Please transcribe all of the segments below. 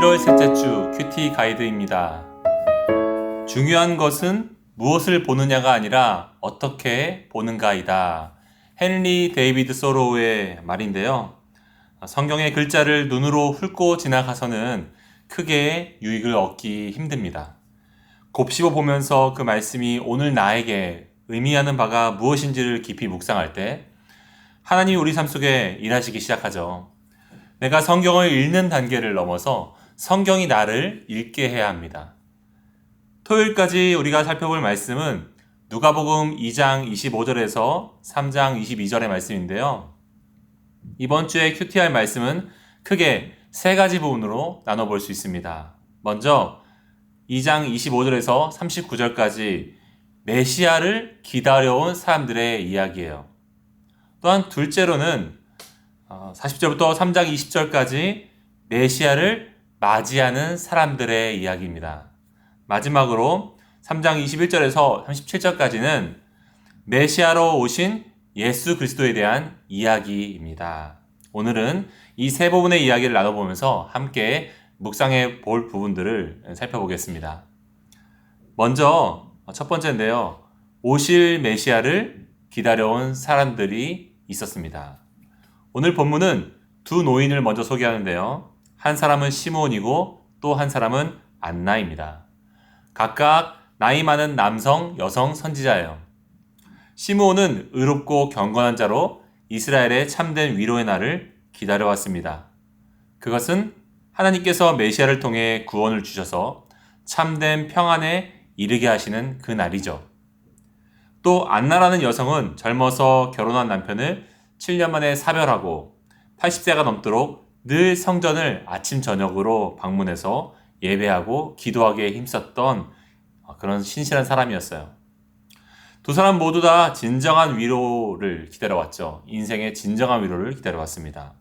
11월 셋째 주 큐티 가이드입니다. 중요한 것은 무엇을 보느냐가 아니라 어떻게 보는가이다. 헨리 데이비드 소로우의 말인데요. 성경의 글자를 눈으로 훑고 지나가서는 크게 유익을 얻기 힘듭니다. 곱씹어 보면서 그 말씀이 오늘 나에게 의미하는 바가 무엇인지를 깊이 묵상할 때 하나님이 우리 삶 속에 일하시기 시작하죠. 내가 성경을 읽는 단계를 넘어서 성경이 나를 읽게 해야 합니다. 토요일까지 우리가 살펴볼 말씀은 누가복음 2장 25절에서 3장 22절의 말씀인데요. 이번 주에 큐티할 말씀은 크게 세 가지 부분으로 나눠볼 수 있습니다. 먼저 2장 25절에서 39절까지 메시아를 기다려온 사람들의 이야기예요. 또한 둘째로는 40절부터 3장 20절까지 메시아를 맞이하는 사람들의 이야기입니다. 마지막으로 3장 21절에서 37절까지는 메시아로 오신 예수 그리스도에 대한 이야기입니다. 오늘은 이 세 부분의 이야기를 나눠보면서 함께 묵상해 볼 부분들을 살펴보겠습니다. 먼저 첫 번째인데요. 오실 메시아를 기다려온 사람들이 있었습니다. 오늘 본문은 두 노인을 먼저 소개하는데요. 한 사람은 시므온이고 또 한 사람은 안나입니다. 각각 나이 많은 남성, 여성 선지자예요. 시므온은 의롭고 경건한 자로 이스라엘의 참된 위로의 날을 기다려왔습니다. 그것은 하나님께서 메시아를 통해 구원을 주셔서 참된 평안에 이르게 하시는 그 날이죠. 또 안나라는 여성은 젊어서 결혼한 남편을 7년 만에 사별하고 80세가 넘도록 늘 성전을 아침 저녁으로 방문해서 예배하고 기도하기에 힘썼던 그런 신실한 사람이었어요. 두 사람 모두 다 진정한 위로를 기다려왔죠. 인생의 진정한 위로를 기다려왔습니다.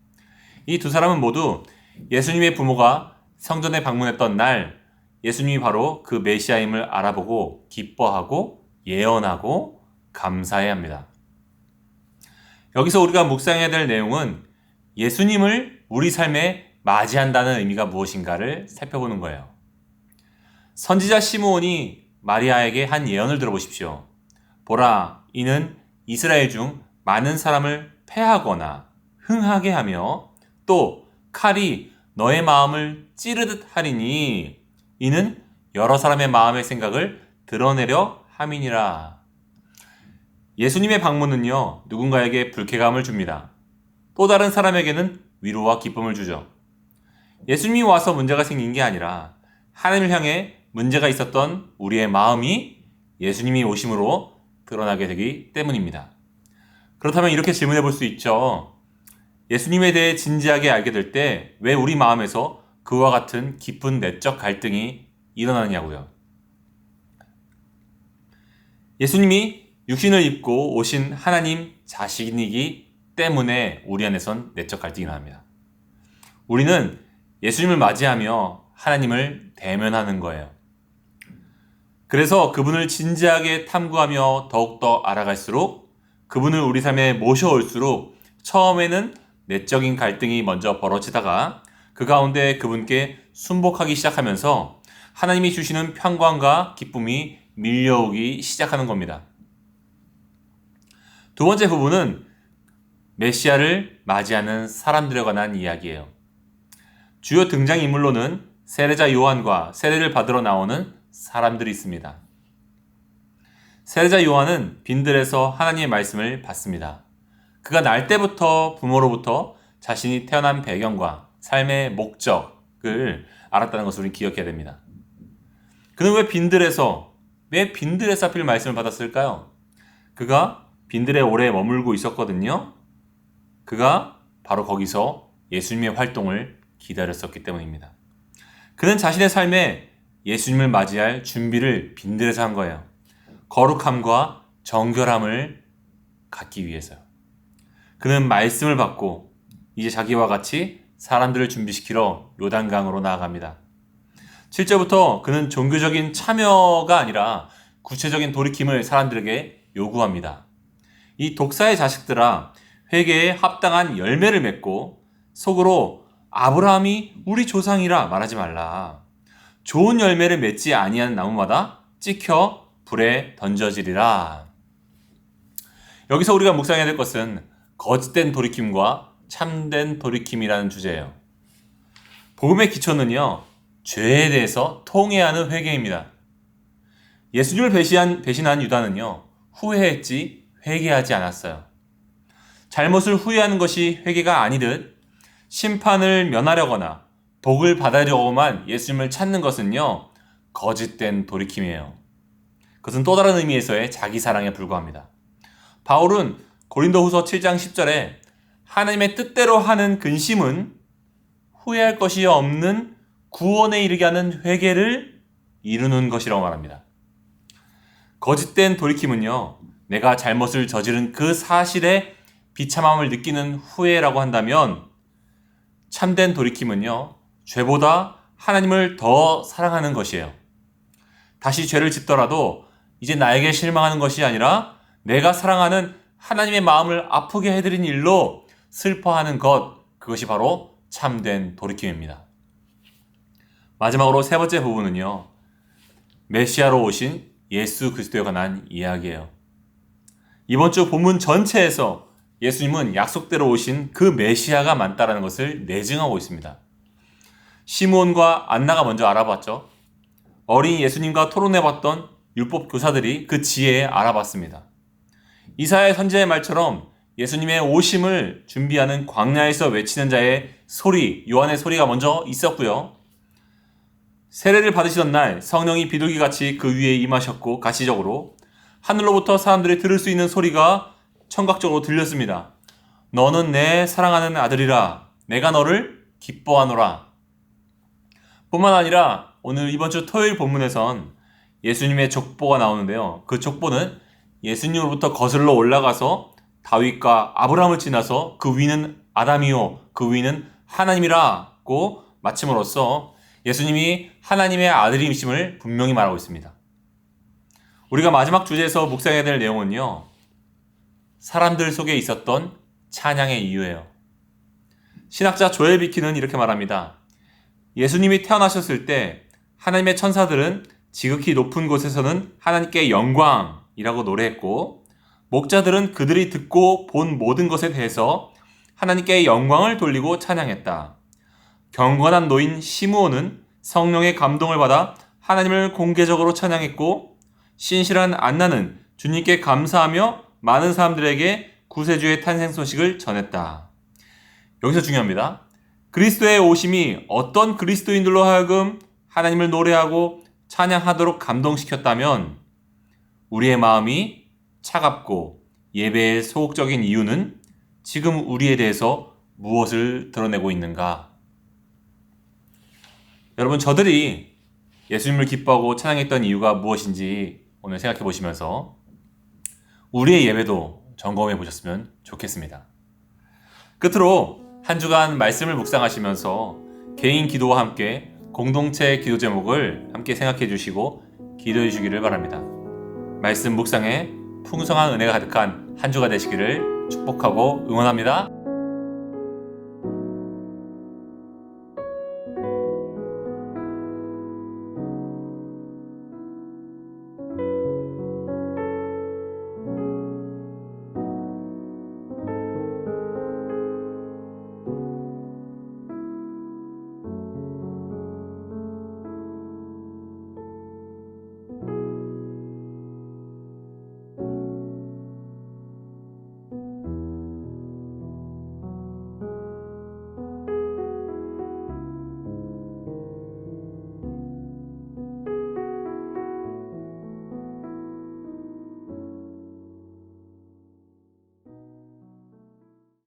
이 두 사람은 모두 예수님의 부모가 성전에 방문했던 날 예수님이 바로 그 메시아임을 알아보고 기뻐하고 예언하고 감사해야 합니다. 여기서 우리가 묵상해야 될 내용은 예수님을 우리 삶에 맞이한다는 의미가 무엇인가를 살펴보는 거예요. 선지자 시므온이 마리아에게 한 예언을 들어보십시오. 보라, 이는 이스라엘 중 많은 사람을 패하거나 흥하게 하며 또 칼이 너의 마음을 찌르듯 하리니 이는 여러 사람의 마음의 생각을 드러내려 함이니라. 예수님의 방문은요, 누군가에게 불쾌감을 줍니다. 또 다른 사람에게는 위로와 기쁨을 주죠. 예수님이 와서 문제가 생긴 게 아니라 하나님을 향해 문제가 있었던 우리의 마음이 예수님이 오심으로 드러나게 되기 때문입니다. 그렇다면 이렇게 질문해 볼 수 있죠. 예수님에 대해 진지하게 알게 될 때 왜 우리 마음에서 그와 같은 깊은 내적 갈등이 일어나느냐고요. 예수님이 육신을 입고 오신 하나님 자신이기 때문에 우리 안에선 내적 갈등이 일어납니다. 우리는 예수님을 맞이하며 하나님을 대면하는 거예요. 그래서 그분을 진지하게 탐구하며 더욱더 알아갈수록 그분을 우리 삶에 모셔올수록 처음에는 내적인 갈등이 먼저 벌어지다가 그 가운데 그분께 순복하기 시작하면서 하나님이 주시는 평강과 기쁨이 밀려오기 시작하는 겁니다. 두 번째 부분은 메시아를 맞이하는 사람들에 관한 이야기예요. 주요 등장인물로는 세례자 요한과 세례를 받으러 나오는 사람들이 있습니다. 세례자 요한은 빈들에서 하나님의 말씀을 받습니다. 그가 날 때부터 부모로부터 자신이 태어난 배경과 삶의 목적을 알았다는 것을 우리는 기억해야 됩니다. 그는 왜 빈들에서 하필 말씀을 받았을까요? 그가 빈들에 오래 머물고 있었거든요. 그가 바로 거기서 예수님의 활동을 기다렸었기 때문입니다. 그는 자신의 삶에 예수님을 맞이할 준비를 빈들에서 한 거예요. 거룩함과 정결함을 갖기 위해서요. 그는 말씀을 받고 이제 자기와 같이 사람들을 준비시키러 요단강으로 나아갑니다. 7절부터 그는 종교적인 참여가 아니라 구체적인 돌이킴을 사람들에게 요구합니다. 이 독사의 자식들아, 회개에 합당한 열매를 맺고 속으로 아브라함이 우리 조상이라 말하지 말라. 좋은 열매를 맺지 아니한 나무마다 찍혀 불에 던져지리라. 여기서 우리가 묵상해야 될 것은 거짓된 돌이킴과 참된 돌이킴이라는 주제예요. 복음의 기초는요, 죄에 대해서 통회하는 회개입니다. 예수님을 배신한 유다는요, 후회했지 회개하지 않았어요. 잘못을 후회하는 것이 회개가 아니듯 심판을 면하려거나 복을 받으려고만 예수님을 찾는 것은요, 거짓된 돌이킴이에요. 그것은 또 다른 의미에서의 자기 사랑에 불과합니다. 바울은 고린도후서 7장 10절에 하나님의 뜻대로 하는 근심은 후회할 것이 없는 구원에 이르게 하는 회개를 이루는 것이라고 말합니다. 거짓된 돌이킴은요, 내가 잘못을 저지른 그 사실에 비참함을 느끼는 후회라고 한다면, 참된 돌이킴은요, 죄보다 하나님을 더 사랑하는 것이에요. 다시 죄를 짓더라도 이제 나에게 실망하는 것이 아니라 내가 사랑하는 하나님의 마음을 아프게 해드린 일로 슬퍼하는 것, 그것이 바로 참된 돌이킴입니다. 마지막으로 세 번째 부분은요, 메시아로 오신 예수 그리스도에 관한 이야기예요. 이번 주 본문 전체에서 예수님은 약속대로 오신 그 메시아가 맞다라는 것을 내증하고 있습니다. 시므온과 안나가 먼저 알아봤죠. 어린 예수님과 토론해봤던 율법 교사들이 그 지혜에 알아봤습니다. 이사야 선지자의 말처럼 예수님의 오심을 준비하는 광야에서 외치는 자의 소리, 요한의 소리가 먼저 있었고요. 세례를 받으시던 날 성령이 비둘기같이 그 위에 임하셨고, 가시적으로 하늘로부터 사람들이 들을 수 있는 소리가 청각적으로 들렸습니다. 너는 내 사랑하는 아들이라, 내가 너를 기뻐하노라. 뿐만 아니라 오늘 이번 주 토요일 본문에선 예수님의 족보가 나오는데요. 그 족보는 예수님으로부터 거슬러 올라가서 다윗과 아브라함을 지나서 그 위는 아담이요 그 위는 하나님이라고 마침으로써 예수님이 하나님의 아들이심을 분명히 말하고 있습니다. 우리가 마지막 주제에서 묵상해야 될 내용은요, 사람들 속에 있었던 찬양의 이유예요. 신학자 조엘 비키는 이렇게 말합니다. 예수님이 태어나셨을 때 하나님의 천사들은 지극히 높은 곳에서는 하나님께 영광이라고 노래했고, 목자들은 그들이 듣고 본 모든 것에 대해서 하나님께 영광을 돌리고 찬양했다. 경건한 노인 시므온은 성령의 감동을 받아 하나님을 공개적으로 찬양했고, 신실한 안나는 주님께 감사하며 많은 사람들에게 구세주의 탄생 소식을 전했다. 여기서 중요합니다. 그리스도의 오심이 어떤 그리스도인들로 하여금 하나님을 노래하고 찬양하도록 감동시켰다면, 우리의 마음이 차갑고 예배에 소극적인 이유는 지금 우리에 대해서 무엇을 드러내고 있는가? 여러분, 저들이 예수님을 기뻐하고 찬양했던 이유가 무엇인지 오늘 생각해 보시면서 우리의 예배도 점검해 보셨으면 좋겠습니다. 끝으로 한 주간 말씀을 묵상하시면서 개인 기도와 함께 공동체 기도 제목을 함께 생각해 주시고 기도해 주시기를 바랍니다. 말씀 묵상에 풍성한 은혜가 가득한 한 주가 되시기를 축복하고 응원합니다.